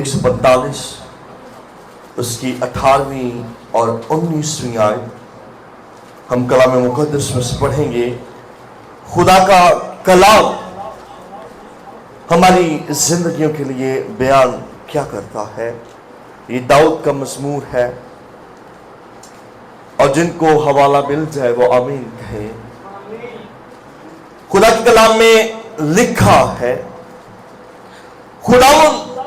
145 उसकी 18वीं और 19वीं आयत हम कलाम मुक़द्दस में से पढ़ेंगे। खुदा का कलाम हमारी जिंदगियों के लिए बयान क्या करता है। ये दाऊद का मज़मूर है और जिनको हवाला मिल जाए वो आमीन कहे। खुदा के कलाम में लिखा है, खुदा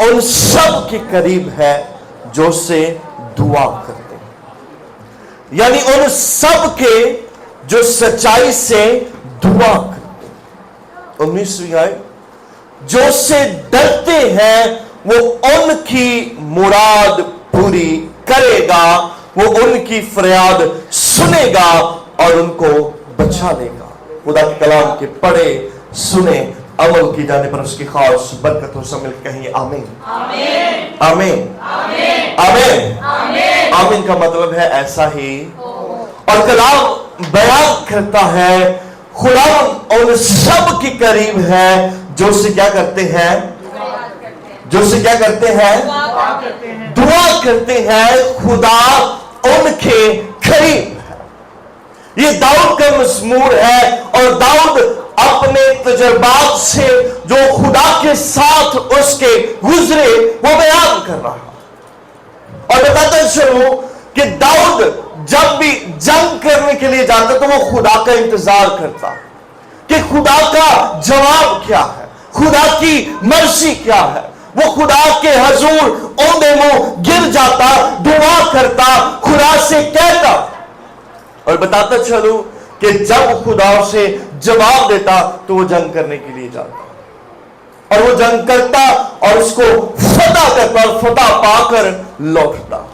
उन सब के करीब है जो से दुआ करते हैं, यानी उन सब के जो सच्चाई से दुआ करते हैं। 19वीं आयत, जो से डरते हैं वो उनकी मुराद पूरी करेगा, वो उनकी फरियाद सुनेगा और उनको बचा लेगा। खुदा के कलाम के पढ़े सुने अमल की जाने पर उसकी खास बरकतों से मिल कहेंगे आमीन आमीन आमीन आमीन आमीन। आमीन का मतलब है ऐसा ही। और कलाम बयान करता है खुदा उन सब के करीब है जो से क्या करते हैं, जो से क्या करते हैं, दुआ करते हैं। खुदा उनके करीब है। ये दाऊद का मज़मूर है और दाऊद अपने तजुर्बात से जो खुदा के साथ उसके गुजरे वो बयान कर रहा है। और बताता चलूं कि दाऊद जब भी जंग करने के लिए जाता तो वो खुदा का इंतजार करता कि खुदा का जवाब क्या है, खुदा की मर्जी क्या है। वो खुदा के हजूर औंधे मुंह गिर जाता, दुआ करता, खुदा से कहता। और बताता चलूं कि जब खुदा से जवाब देता तो वो जंग करने के लिए जाता और वो जंग करता और उसको फतह करता और फतह पाकर लौटता।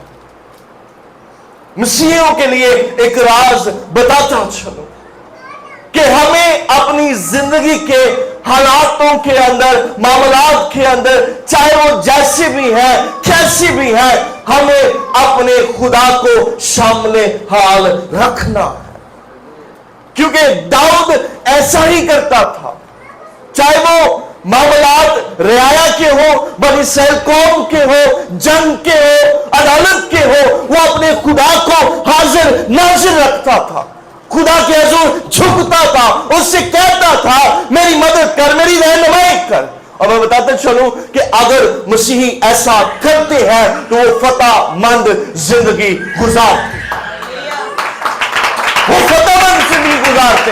मसीहियों के लिए एक राज बताता चलो कि हमें अपनी जिंदगी के हालातों के अंदर, मामलात के अंदर, चाहे वो जैसे भी है, कैसी भी है, हमें अपने खुदा को शामिल हाल रखना है। क्योंकि दाऊद ऐसा ही करता था, चाहे वो मामलात रियाया के हो, बनी इस्राएल कौम के हो, जंग के हो, अदालत के हो, वो अपने खुदा को हाजिर नाजिर रखता था, खुदा के हजूर झुकता था, उससे कहता था मेरी मदद कर, मेरी रहनुमाई कर। और मैं बताते चलूं कि अगर मसीही ऐसा करते हैं तो वो फतहमंद जिंदगी गुजारते, वो फतहमंद जिंदगी गुजारते,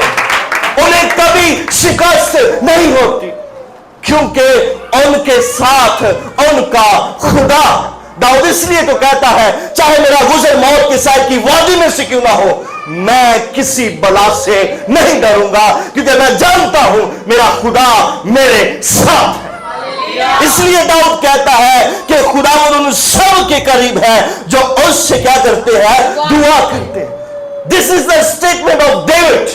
उन्हें कभी शिकस्त नहीं होती क्योंकि उनके साथ उनका खुदा। दाऊद इसलिए तो कहता है चाहे मेरा गुजर मौत के साथ की वादी में से क्यों ना हो, मैं किसी बला से नहीं डरूंगा क्योंकि मैं जानता हूं मेरा खुदा मेरे साथ है। इसलिए दाऊद कहता है कि खुदा उन सब के करीब है जो उससे क्या करते हैं, दुआ करते हैं। This is the statement of David.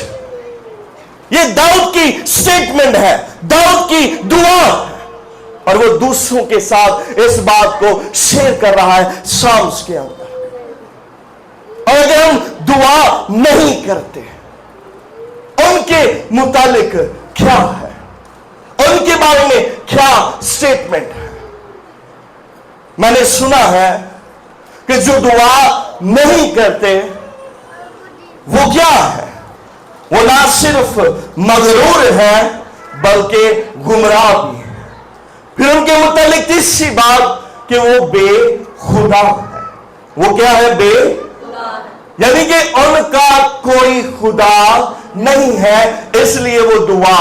ये दाऊद की स्टेटमेंट है, दाऊद की दुआ, और वो दूसरों के साथ इस बात को शेयर कर रहा है साम्स के अंदर। और अगर हम दुआ नहीं करते, उनके मुतालिक क्या है, उनके बारे में क्या स्टेटमेंट है। मैंने सुना है कि जो दुआ नहीं करते वो क्या है, वो ना सिर्फ मगरूर है बल्कि गुमराह भी है। फिर उनके मुतालिक तीसरी बात कि वो बेखुदा है। वो क्या है, यानी कि उनका कोई खुदा नहीं है, इसलिए वो दुआ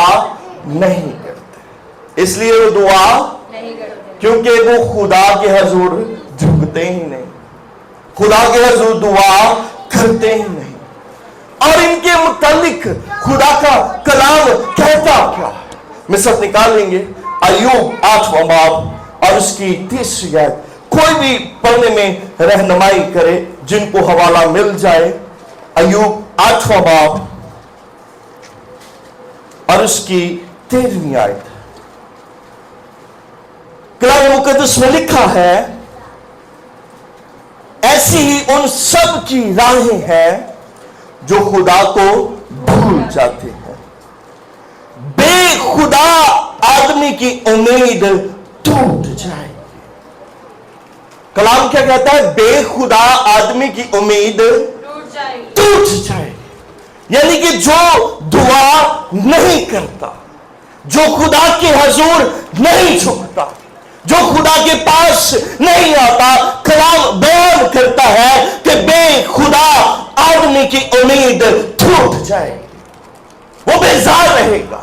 नहीं करते, इसलिए वो दुआ नहीं करते क्योंकि वो खुदा के हजूर झुकते ही नहीं, खुदा के हजूर दुआ करते ही नहीं। और इनके मुतालिक खुदा का कलाम कहता क्या है, मिसर निकाल लेंगे अय्यूब 8वां बाब और उसकी 30वीं आयत। कोई भी पढ़ने में रहनुमाई करे जिनको हवाला मिल जाए। अय्यूब 8वां बाब और उसकी 13वीं आयत। कलाम मुक़द्दस में लिखा है, ऐसी ही उन सब की राहें हैं जो खुदा को भूल जाते हैं। बेखुदा आदमी की उम्मीद टूट जाएगी। कलाम क्या कहता है? बेखुदा आदमी की उम्मीद टूट जाए। यानी कि जो दुआ नहीं करता, जो खुदा के हजूर नहीं झुकता, जो खुदा के पास नहीं आता, कलाम बयान करता है कि बेखुदा आदमी की उम्मीद टूट जाएगी, वो बेजार रहेगा,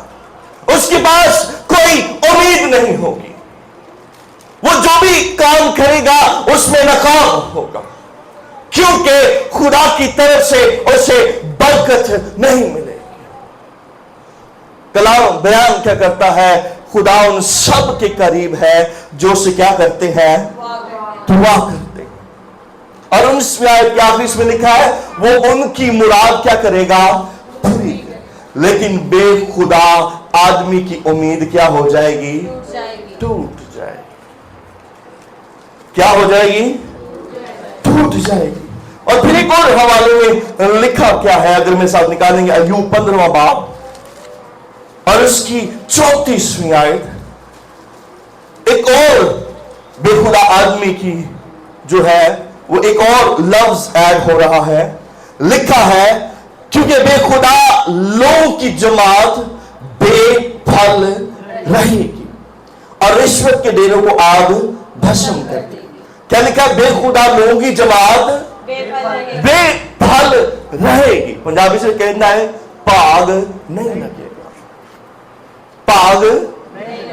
उसके पास कोई उम्मीद नहीं होगी, वो जो भी काम करेगा उसमें नाकाम होगा, क्योंकि खुदा की तरफ से उसे बरकत नहीं मिलेगी। कलाम बयान क्या करता है? खुदा उन सब के करीब है जो उसे क्या करते हैं? दुआ करते हैं। और उन आयत के आखिर में लिखा है वो उनकी मुराद क्या करेगा? पूरी। लेकिन बेखुदा आदमी की उम्मीद क्या हो जाएगी? टूट जाएगी। क्या हो जाएगी? टूट जाएगी। और फिर एक और हवाले में लिखा क्या है, अगर मेरे साथ निकालेंगे अय्यूब 15वां बाब और उसकी 34वीं आयत, एक और बेखुदा आदमी की जो है वो एक और लफ्ज ऐड हो रहा है। लिखा है क्योंकि बेखुदा लोगों की जमात बेफल रहेगी और रिश्वत के डेरों को आग भस्म कर देगी। क्या लिखा है? बेखुदा लोगों की जमात बेफल रहेगी। पंजाबी से कहना है पाग नहीं लगेगा, पाग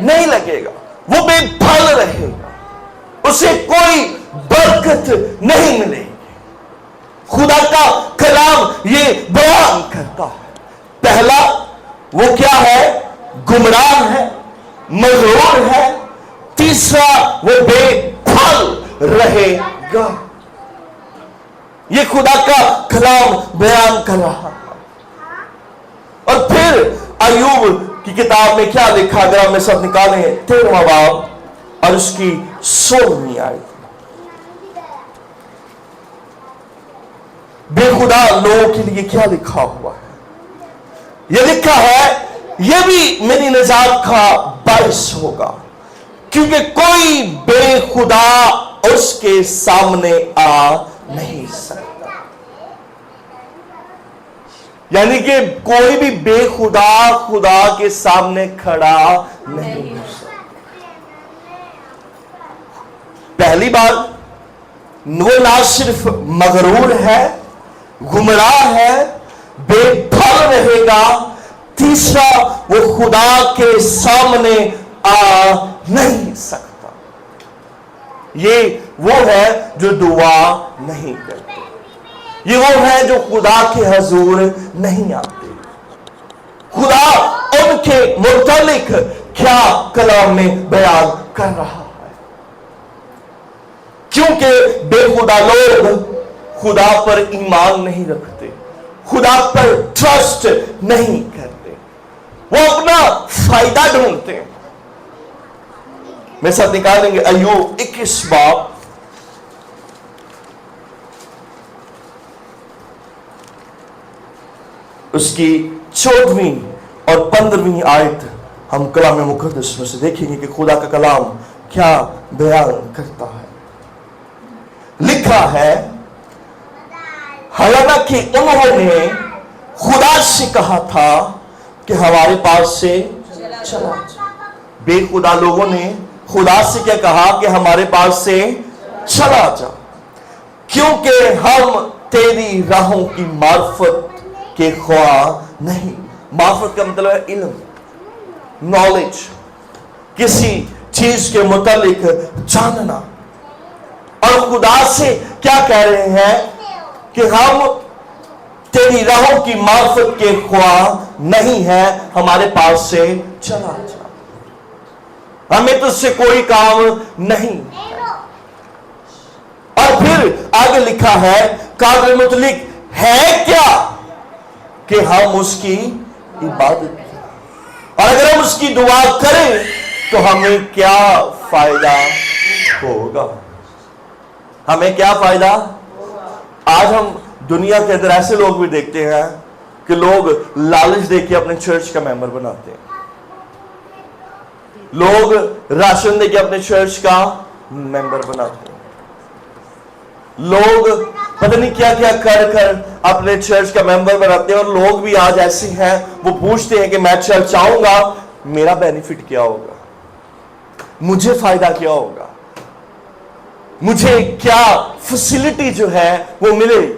नहीं लगेगा, वो बेफल रहेगा, उसे कोई बरकत नहीं मिलेगी। खुदा का कलाम ये बयान करता है। पहला वो क्या है? गुमराह है, मगरूर है। तीसरा वो बेफल रहेगा। ये खुदा का कलाम बयान कर रहा है। और फिर अय्यूब की किताब में क्या लिखा? अगर हम सब निकालें 13वां बाब और उसकी 16वीं आयत, बेखुदा लोगों के लिए क्या लिखा हुआ है? यह लिखा है यह भी मेरी निजात का बायस होगा क्योंकि कोई बेखुदा उसके सामने आ नहीं सकता। यानी कि कोई भी बेखुदा खुदा के सामने खड़ा नहीं हो सकता। पहली बात, वो ना सिर्फ मगरूर है, गुमराह है, बेफल रहेगा। तीसरा, वो खुदा के सामने आ नहीं सकता। ये वो है जो दुआ नहीं करते, ये वो है जो खुदा के हजूर नहीं आते। खुदा उनके मुतालिक क्या कलाम में बयान कर रहा है? क्योंकि बेखुदा लोग खुदा पर ईमान नहीं रखते, खुदा पर ट्रस्ट नहीं करते, वो अपना फायदा ढूंढते हैं। मेरे साथ निकालेंगे अय्यूब 21 बाब उसकी 14वीं और 15वीं आयत हम कलाम मुक़द्दस में से देखेंगे कि खुदा का कलाम क्या बयान करता है। लिखा है, हालांकि उन्होंने खुदा से कहा था कि हमारे पास से चला जा। बेखुदा लोगों ने खुदा से क्या कहा? कि हमारे पास से चला जा, क्योंकि हम तेरी राहों की मार्फत के ख्वाह नहीं। मार्फत का मतलब है इल्म, नॉलेज, किसी चीज के मुतालिक जानना। और खुदा से क्या कह रहे हैं? कि हम तेरी राहों की मार्फत के ख्वाह नहीं है, हमारे पास से चला जा, हमें तुझसे कोई काम नहीं। और फिर आगे लिखा है काबिल मुतलिक है क्या कि हम उसकी इबादत करें, और अगर हम उसकी दुआ करें तो हमें क्या फायदा होगा? हमें क्या फायदा? आज हम दुनिया के अंदर ऐसे लोग भी देखते हैं कि लोग लालच देके अपने चर्च का मेंबर बनाते हैं, लोग राशन देके अपने चर्च का मेंबर बनाते हैं, लोग पता नहीं क्या क्या कर कर अपने चर्च का मेंबर बनाते हैं, और लोग भी आज ऐसे हैं, वो पूछते हैं कि मैं चर्च आऊंगा, मेरा बेनिफिट क्या होगा, मुझे फायदा क्या होगा, मुझे क्या फैसिलिटी जो है वो मिलेगी।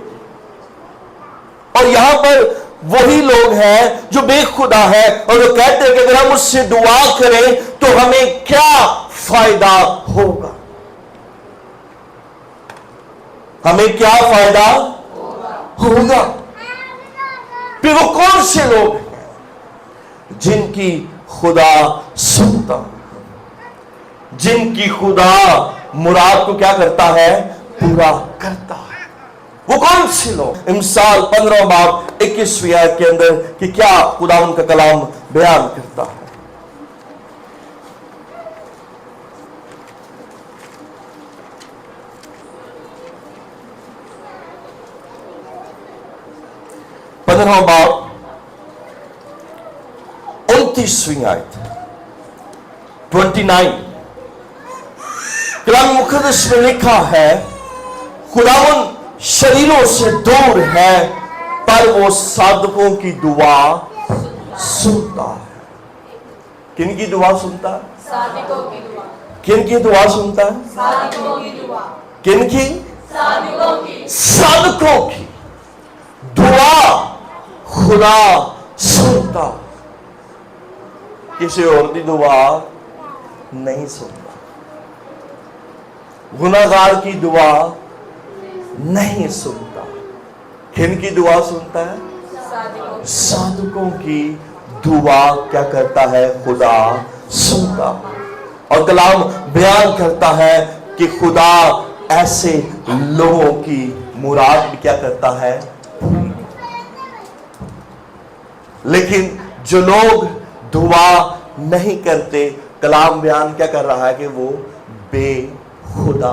और यहां पर वही लोग हैं जो बेखुदा है, और वो कहते हैं कि अगर हम उससे दुआ करें तो हमें क्या फायदा होगा, हमें क्या फायदा होगा। फिर वो कौन से लोग हैं जिनकी खुदा सुनता, जिनकी खुदा मुराद को क्या करता है, पूरा करता है। वो कौन से लोग? इमसाल 15 बाब 21वीं आयत के अंदर कि क्या खुदा उनका कलाम बयान करता है। बाब 29वीं आयत 29, कलाम मुकद्दस में लिखा है, खुदावन शरीरों से दूर है पर वो साधकों की दुआ सुनता है। किन की दुआ सुनता है? साधकों की दुआ। किन की दुआ सुनता है? साधकों की दुआ। किन की? साधकों की। साधकों की दुआ खुदा सुनता, किसी और की दुआ नहीं सुनता, गुनाहगार की दुआ नहीं सुनता। किन की दुआ सुनता है? साधकों की दुआ क्या करता है? खुदा सुनता। और कलाम बयान करता है कि खुदा ऐसे लोगों की मुराद भी क्या करता है? लेकिन जो लोग दुआ नहीं करते, कलाम बयान क्या कर रहा है कि वो बेखुदा,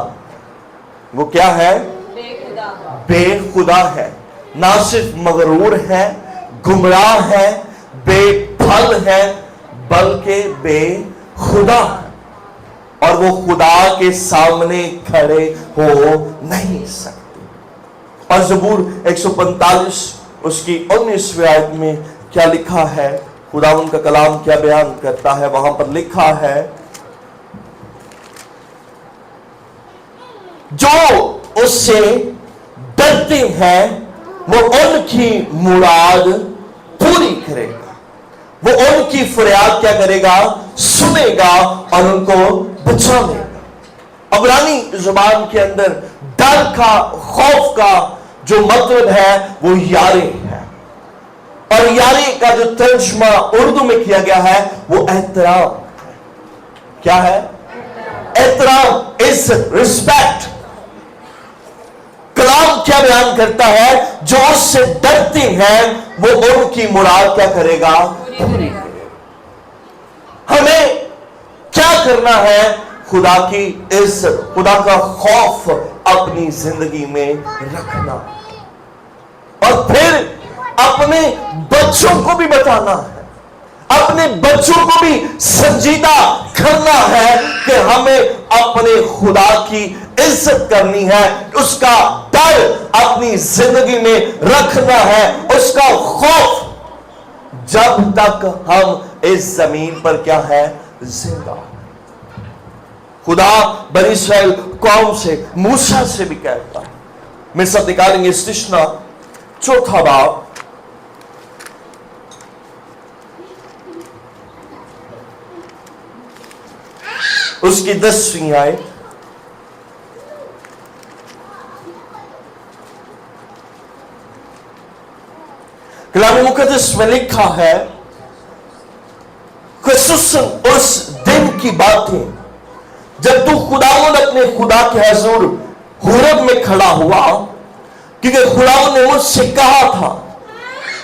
वो क्या है? बेखुदा है। ना सिर्फ मगरूर है, गुमराह है, बेफल है, बल्कि बेखुदा, और वो खुदा के सामने खड़े हो नहीं सकते। और ज़बूर 145 उसकी 19वीं आयत में क्या लिखा है? खुदा उनका कलाम क्या बयान करता है? वहां पर लिखा है, जो उससे डरते हैं वो उनकी मुराद पूरी करेगा, वो उनकी फरियाद क्या करेगा? सुनेगा और उनको बचा लेगा। अब्रानी जुबान के अंदर डर का, खौफ का जो मतलब है वो यारे है, और यारे का जो तर्जुमा उर्दू में किया गया है वो एहतराम है। क्या है? एहतराम, इज्जत, रिस्पेक्ट। कलाम क्या बयान करता है? जो उससे डरते हैं वो उनकी मुराद क्या करेगा? पूरी करेगा। हमें क्या करना है? खुदा की इज्जत, खुदा का खौफ अपनी जिंदगी में रखना, और फिर अपने बच्चों को भी बताना है, अपने बच्चों को भी संजीदा करना है कि हमें अपने खुदा की इज्जत करनी है, उसका डर अपनी जिंदगी में रखना है, उसका खौफ, जब तक हम इस जमीन पर क्या है? जिंदा। खुदा बनी इस्राएल कौम से, मूसा से भी कहता है। मेरे साथ निकालेंगे इस्तिश्ना 4 बाब उसकी 10वीं आयत। कलाम मुकद्दस में लिखा है, खुसूसन उस दिन की बातें जब तू खुदावंद अपने खुदा के हजूर हुरब में खड़ा हुआ, क्योंकि खुदावंद ने मुझसे कहा था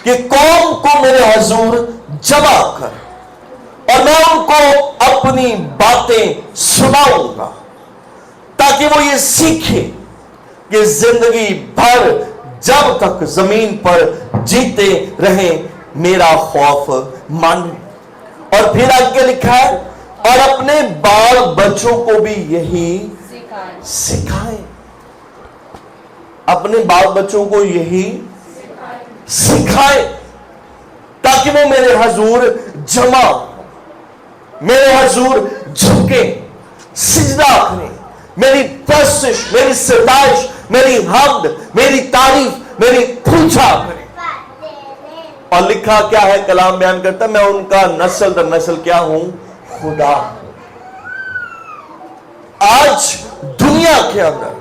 कि कौम को मेरे हजूर जमा कर और मैं उनको अपनी बातें सुनाऊंगा, ताकि वो ये सीखे कि जिंदगी भर जब तक जमीन पर जीते रहे मेरा खौफ माने। और फिर आगे लिखा है, और अपने बाल बच्चों को भी यही सिखाएं। अपने बाल बच्चों को यही सिखाए ताकि वो मेरे हजूर जमा, मेरे हजूर झुके, सिजदा करें, मेरी प्रशंसा, मेरी सताइश, मेरी हम्द, मेरी तारीफ, मेरी पूजा करें। और लिखा क्या है, कलाम बयान करता, मैं उनका नस्ल दर नस्ल क्या हूं, खुदा। आज दुनिया के अंदर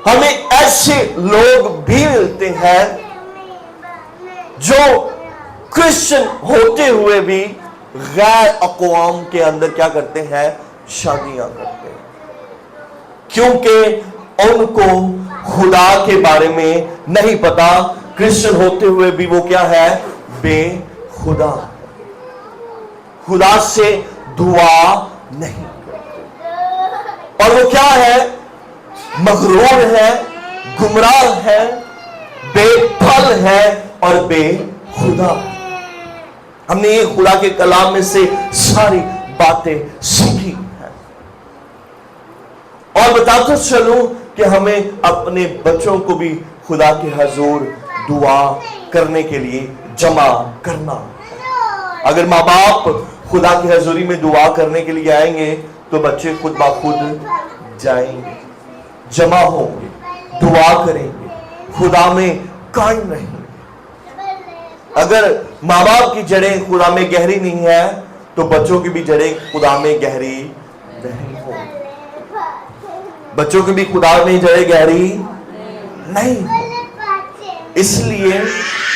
हमें ऐसे लोग भी मिलते हैं जो क्रिश्चियन होते हुए भी गैर अक़वाम के अंदर क्या करते हैं, शादियां करते हैं, क्योंकि उनको खुदा के बारे में नहीं पता। क्रिश्चियन होते हुए भी वो क्या है, बेखुदा, खुदा से दुआ नहीं करते, और वो क्या है, मगरूर है, गुमराह है, बेफल है और बेखुदा। हमने ये खुदा के कलाम में से सारी बातें सीखी हैं। और बताता चलूं कि हमें अपने बच्चों को भी खुदा के हजूर दुआ करने के लिए जमा करना। अगर माँ बाप खुदा की हजूरी में दुआ करने के लिए आएंगे तो बच्चे खुद ब खुद जाएंगे, जमा होंगे, दुआ करेंगे, खुदा में कायम रहेंगे। अगर माँ बाप की जड़ें खुदा में गहरी नहीं है तो बच्चों की भी जड़ें खुदा में गहरी नहीं होंगी, बच्चों की भी खुदा में जड़ें गहरी नहीं होंगी। इसलिए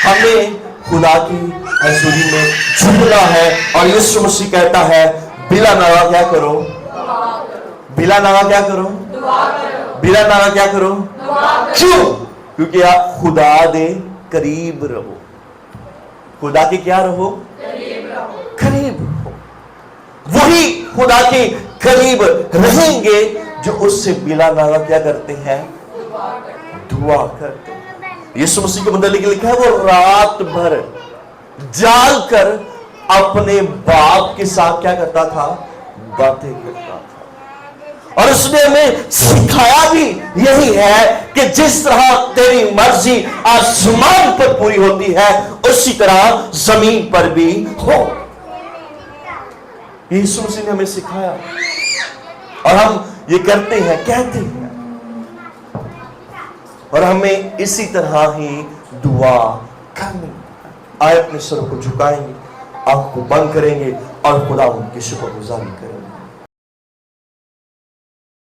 हमें खुदा की हजूरी में झुकना है। और यीशु मसीह कहता है, बिला नागा क्या करो, बिला नागा क्या करो, बिला नागा क्या करो, क्यों? क्योंकि आप खुदा दे करीब रहो। खुदा के क्या रहो, करीब रहो। वही खुदा के करीब रहेंगे जो उससे बिला नागा क्या करते हैं, दुआ करते हैं। यीशु मसीह के मुताबिक लिखा है, वो रात भर जाग कर अपने बाप के साथ क्या करता था, बातें करता था। और उसने हमें सिखाया भी यही है कि जिस तरह तेरी मर्जी आसमान पर पूरी होती है उसी तरह जमीन पर भी हो। यीशु मसीह ने हमें सिखाया और हम ये करते हैं, कहते हैं, और हमें इसी तरह ही दुआ करनी। आए अपने सर को झुकाएंगे, आंख को बंद करेंगे और खुदा उनकी शुक्रगुजारी करेंगे।